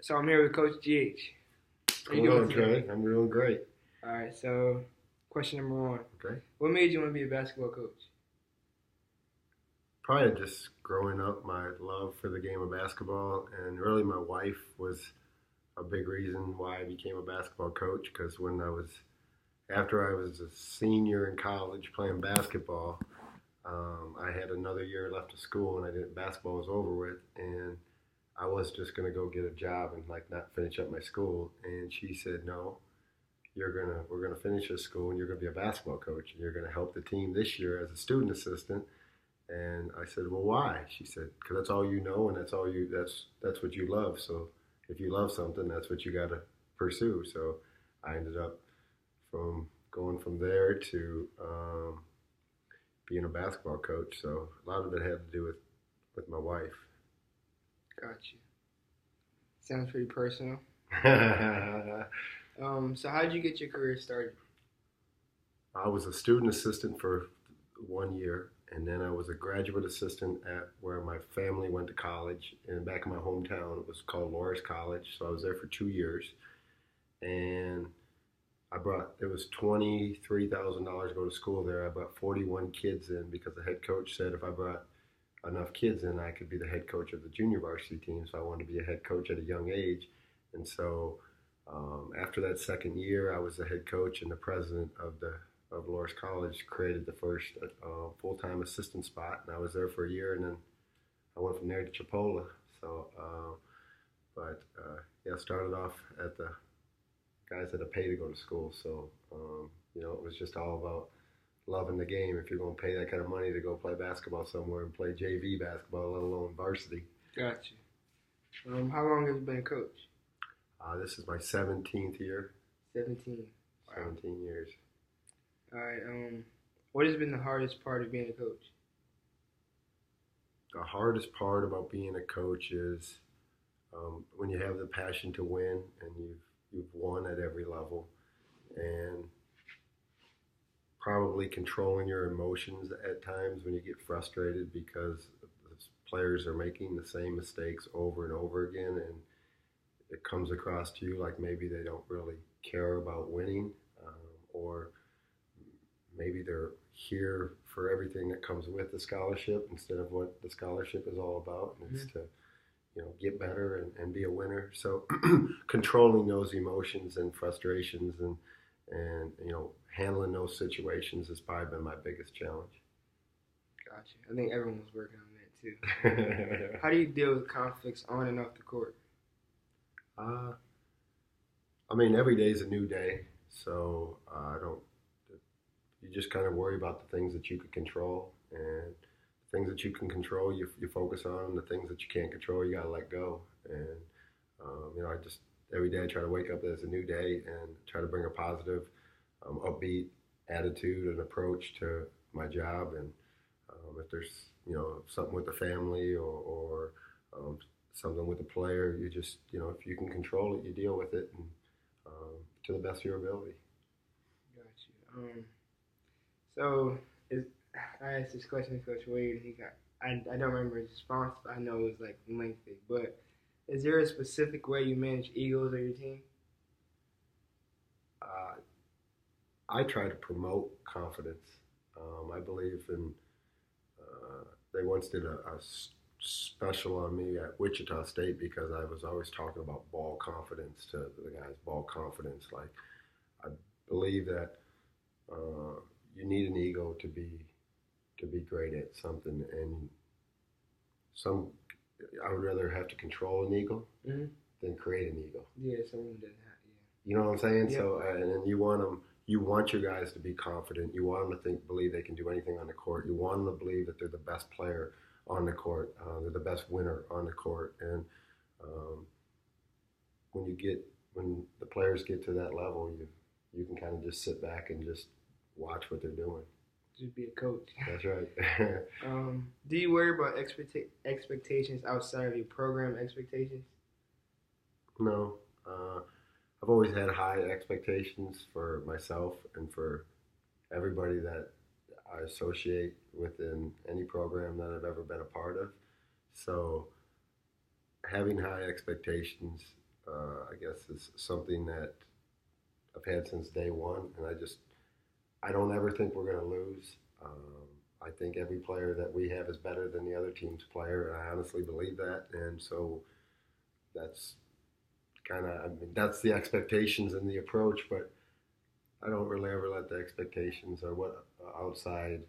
So I'm here with Coach GH. How you Going doing on, today? Trey? I'm doing great. All right. So, question number one: Okay. what made you want to be a basketball coach? Probably just growing up, my love for the game of basketball, and really my wife was a big reason why I became a basketball coach. Because after I was a senior in college playing basketball, I had another year left of school, and basketball was over with, and I was just gonna go get a job and like not finish up my school. And she said, "No, we're gonna finish your school, and you're gonna be a basketball coach, and you're gonna help the team this year as a student assistant." And I said, "Well, why?" She said, "Because that's all you know, and that's what you love. So if you love something, that's what you got to pursue." So I ended up from going from there to being a basketball coach. So a lot of it had to do with my wife. Got you. Sounds pretty personal. I So how did you get your career started? was a student assistant for 1 year, and then I was a graduate assistant at where my family went to college. And back in my hometown, it was called Loris College. So I was there for 2 years, and it was $23,000 to go to school there. I brought 41 kids in because the head coach said if I brought enough kids in, I could be the head coach of the junior varsity team. So I wanted to be a head coach at a young age, and so after that second year, I was the head coach and the president of Loris College. Created the first full-time assistant spot, and I was there for a year, and then I went from there to Chipola. So, yeah, started off at the guys that pay to go to school. So, it was just all about loving the game. If you're going to pay that kind of money to go play basketball somewhere and play JV basketball, let alone varsity. Got you. How long have you been a coach? This is my 17th year. 17. Wow. 17 years. All right. What has been the hardest part of being a coach? The hardest part about being a coach is when you have the passion to win and you've won at every level, and probably controlling your emotions at times when you get frustrated because the players are making the same mistakes over and over again, and it comes across to you like maybe they don't really care about winning, or maybe they're here for everything that comes with the scholarship instead of what the scholarship is all about, and it's to get better and be a winner. So controlling those emotions and frustrations and handling those situations has probably been my biggest challenge. Got you. I think everyone's working on that too. How do you deal with conflicts on and off the court? I mean, every day is a new day, so I don't. You just kind of worry about the things that you can control, and the things that you can control, you focus on. The things that you can't control, you gotta let go. And I just every day I try to wake up as a new day and try to bring a positive, upbeat attitude and approach to my job. And if there's something with the family or something with the player, you just if you can control it, you deal with it and to the best of your ability. Got you. So I asked this question to Coach Wade, and I don't remember his response, but I know it was like lengthy. But is there a specific way you manage egos of your team? I try to promote confidence. I believe in. They once did a special on me at Wichita State because I was always talking about ball confidence to the guys. Ball confidence, like I believe that you need an ego to be great at something, and I would rather have to control an ego than create an ego. Yeah, someone doesn't have. Yeah. You know what I'm saying? Yeah. So, and you want them. You want your guys to be confident. You want them to believe they can do anything on the court. You want them to believe that they're the best player on the court. They're the best winner on the court. And when the players get to that level, you can kind of just sit back and just watch what they're doing. Just be a coach. That's right. Do you worry about expectations outside of your program expectations? No. I've always had high expectations for myself and for everybody that I associate within any program that I've ever been a part of. So having high expectations I guess is something that I've had since day one, and I don't ever think we're going to lose. I think every player that we have is better than the other team's player, and I honestly believe that. And so that's I mean, that's the expectations and the approach, but I don't really ever let the expectations or what outside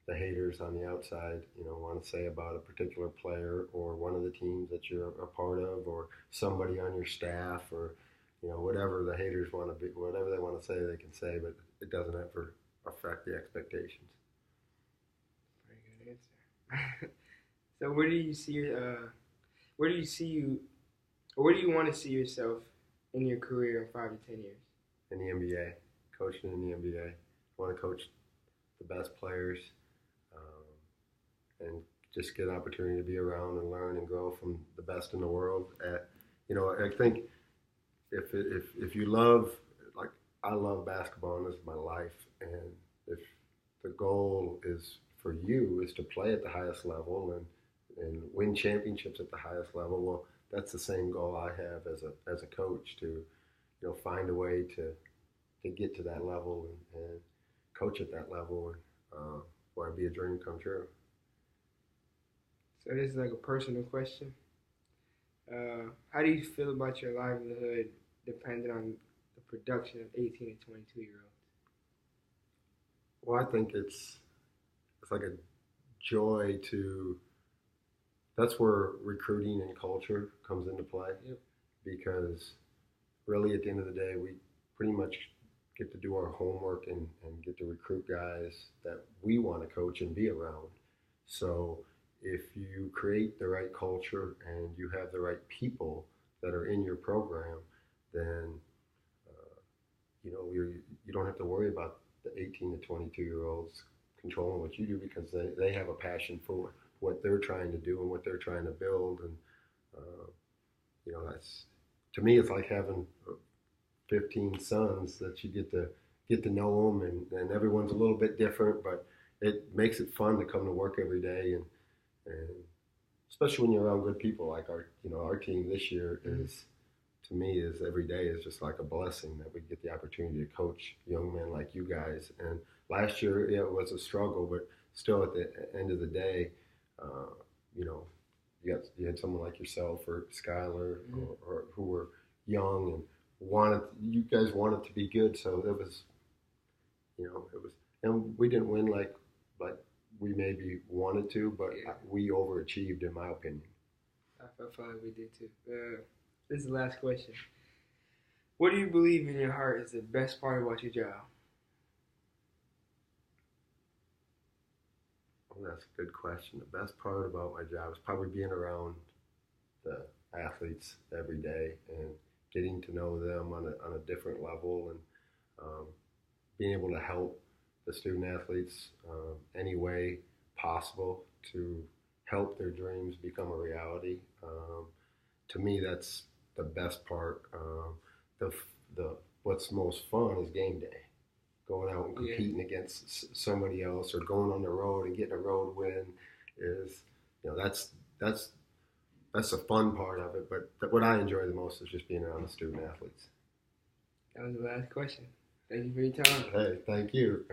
the haters on the outside, want to say about a particular player or one of the teams that you're a part of or somebody on your staff or, whatever the haters want to be, whatever they want to say, they can say, but it doesn't ever affect the expectations. Very good answer. So where do you see where do you see you, or where do you want to see yourself in your career in 5 to 10 years? In the NBA, coaching in the NBA. I want to coach the best players and just get an opportunity to be around and learn and grow from the best in the world. I think if you love, like I love basketball and this is my life, and if the goal is for you is to play at the highest level and win championships at the highest level, well, that's the same goal I have as a coach to find a way to get to that level and coach at that level and why it'd be a dream come true. So this is like a personal question. How do you feel about your livelihood depending on the production of 18 and 22-year-olds? Well, I think it's like a joy to. That's where recruiting and culture comes into play. Yep. Because really, at the end of the day, we pretty much get to do our homework and get to recruit guys that we want to coach and be around. So if you create the right culture and you have the right people that are in your program, then you don't have to worry about the 18 to 22-year-olds controlling what you do because they have a passion for what they're trying to do and what they're trying to build. And that's, to me, it's like having 15 sons that you get to know them, and everyone's a little bit different, but it makes it fun to come to work every day, and especially when you're around good people like our team this year is, to me, is every day is just like a blessing that we get the opportunity to coach young men like you guys. And last year, it was a struggle, but still at the end of the day, you had someone like yourself or Skylar or who were young and you guys wanted to be good. So it was, and we didn't win like we maybe wanted to, but we overachieved in my opinion. I felt like we did too. This is the last question. What do you believe in your heart is the best part about your job? Well, that's a good question. The best part about my job is probably being around the athletes every day and getting to know them on a different level and being able to help the student athletes any way possible to help their dreams become a reality. To me, that's the best part. The what's most fun is game day, going out and competing against somebody else or going on the road and getting a road win is, that's the fun part of it. But what I enjoy the most is just being around the student athletes. That was the last question. Thank you for your time. Hey, thank you.